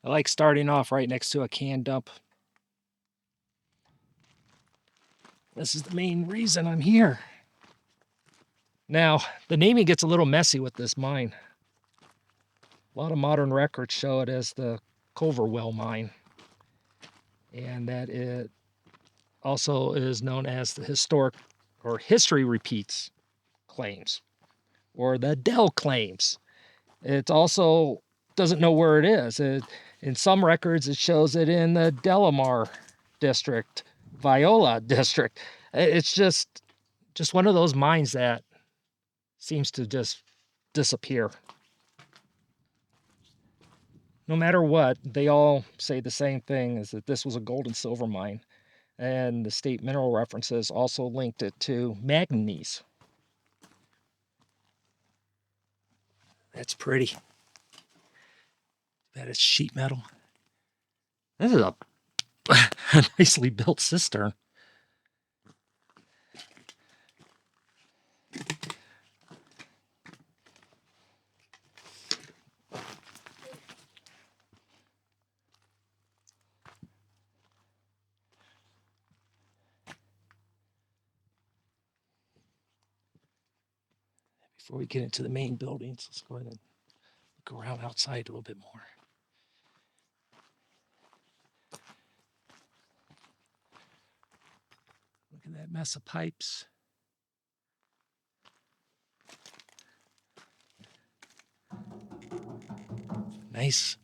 I like starting off right next to a can dump. This is the main reason I'm here. Now, the naming gets a little messy with this mine. A lot of modern records show it as the Culverwell Mine, and that it also is known as the historic or history repeats claims, or the Dell claims. It also doesn't know where it is. In some records, it shows it in the Delamar district, Viola district. It's just one of those mines that seems to just disappear. No matter what, they all say the same thing, is that this was a gold and silver mine. And the state mineral references also linked it to manganese. That's pretty. That is sheet metal. This is a nicely built cistern. Before we get into the main buildings, let's go ahead and look around outside a little bit more. Look at that mess of pipes. Nice.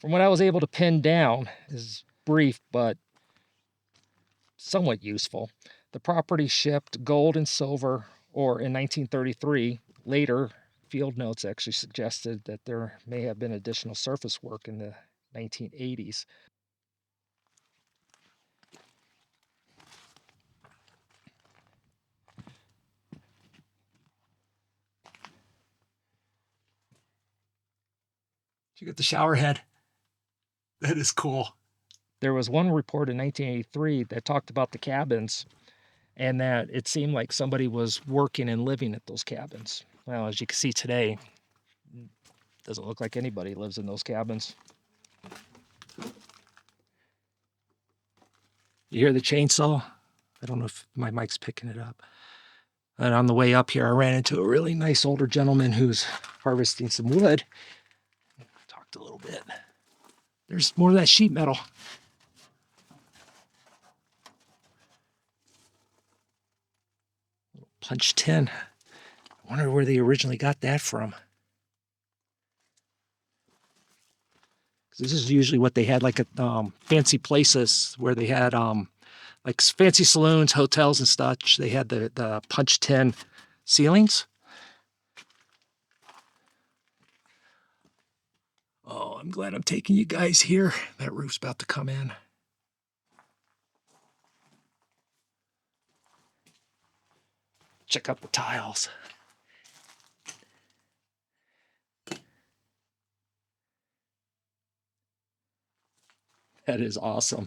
From what I was able to pin down, is brief but somewhat useful. The property shipped gold and silver ore in 1933. Later, field notes actually suggested that there may have been additional surface work in the 1980s. You get the shower head. That is cool. There was one report in 1983 that talked about the cabins and that it seemed like somebody was working and living at those cabins. Well, as you can see today, it doesn't look like anybody lives in those cabins. You hear the chainsaw? I don't know if my mic's picking it up. And on the way up here, I ran into a really nice older gentleman who's harvesting some wood. Talked a little bit. There's more of that sheet metal. Punch tin. I wonder where they originally got that from. This is usually what they had, like at fancy places where they had like fancy saloons, hotels and such. They had the punch tin ceilings. Oh, I'm glad I'm taking you guys here. That roof's about to come in. Check out the tiles. That is awesome.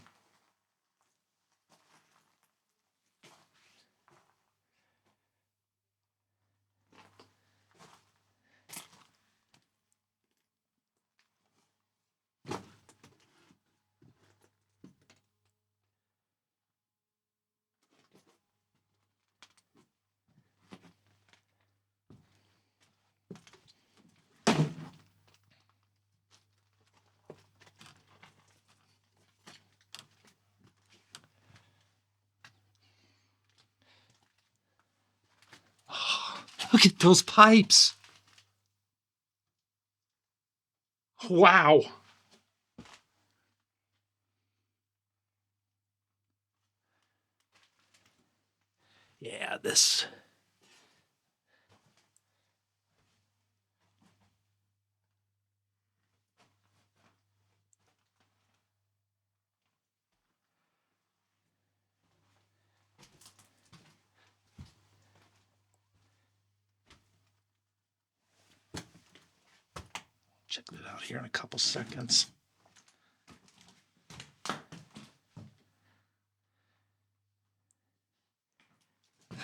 Oh, look at those pipes. Wow. Yeah, this. Check that out here in a couple seconds.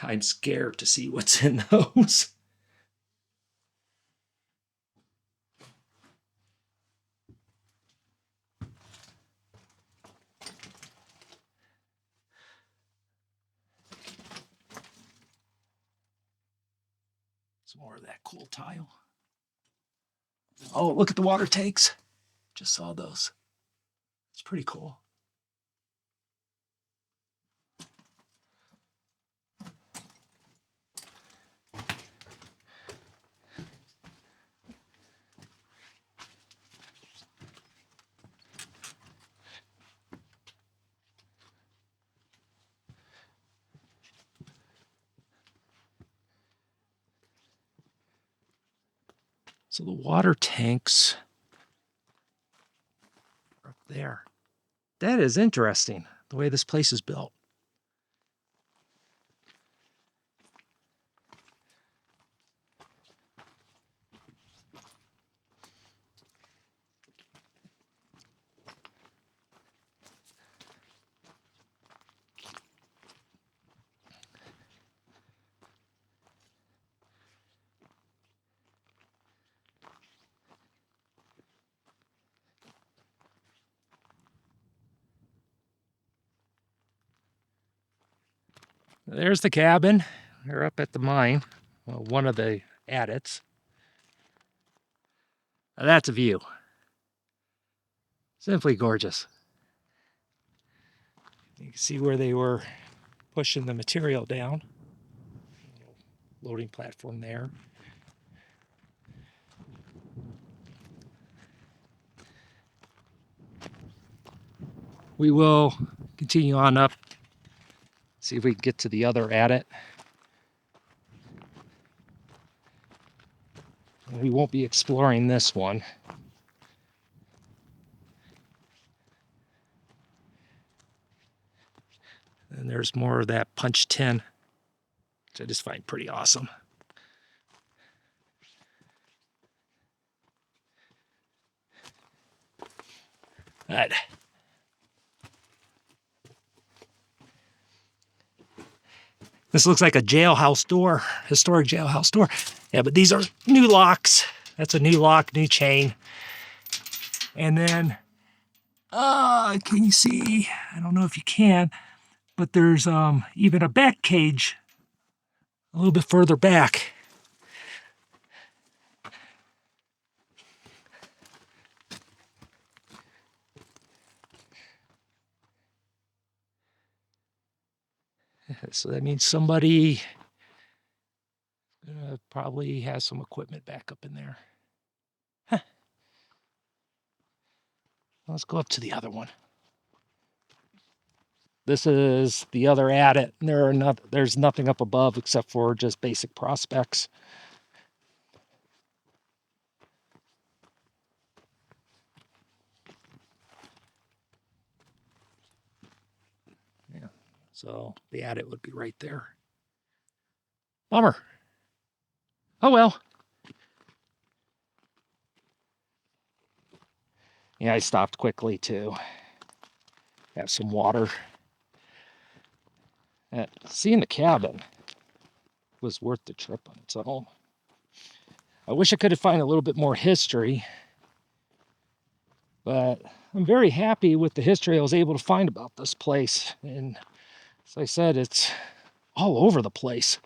I'm scared to see what's in those. Some more of that cool tile. Oh, look at the water tanks. Just saw those. It's pretty cool. So the water tanks are up there. That is interesting, the way this place is built. There's the cabin. They're up at the mine. Well, one of the adits. Now that's a view. Simply gorgeous. You can see where they were pushing the material down. Loading platform there. We will continue on up, see if we can get to the other adit. We won't be exploring this one. And there's more of that punch tin, which I just find pretty awesome. All right. This looks like a jailhouse door, historic jailhouse door. Yeah, but these are new locks. That's a new lock, new chain. And then, can you see? I don't know if you can, but there's even a back cage a little bit further back. So that means somebody probably has some equipment back up in there. Huh. Let's go up to the other one. This is the other adit. There's nothing up above except for just basic prospects. Yeah, so the adit would be right there. Bummer. Oh well. Yeah, I stopped quickly to have some water. Seeing the cabin was worth the trip on its own. I wish I could have found a little bit more history, but I'm very happy with the history I was able to find about this place. And as I said, it's all over the place.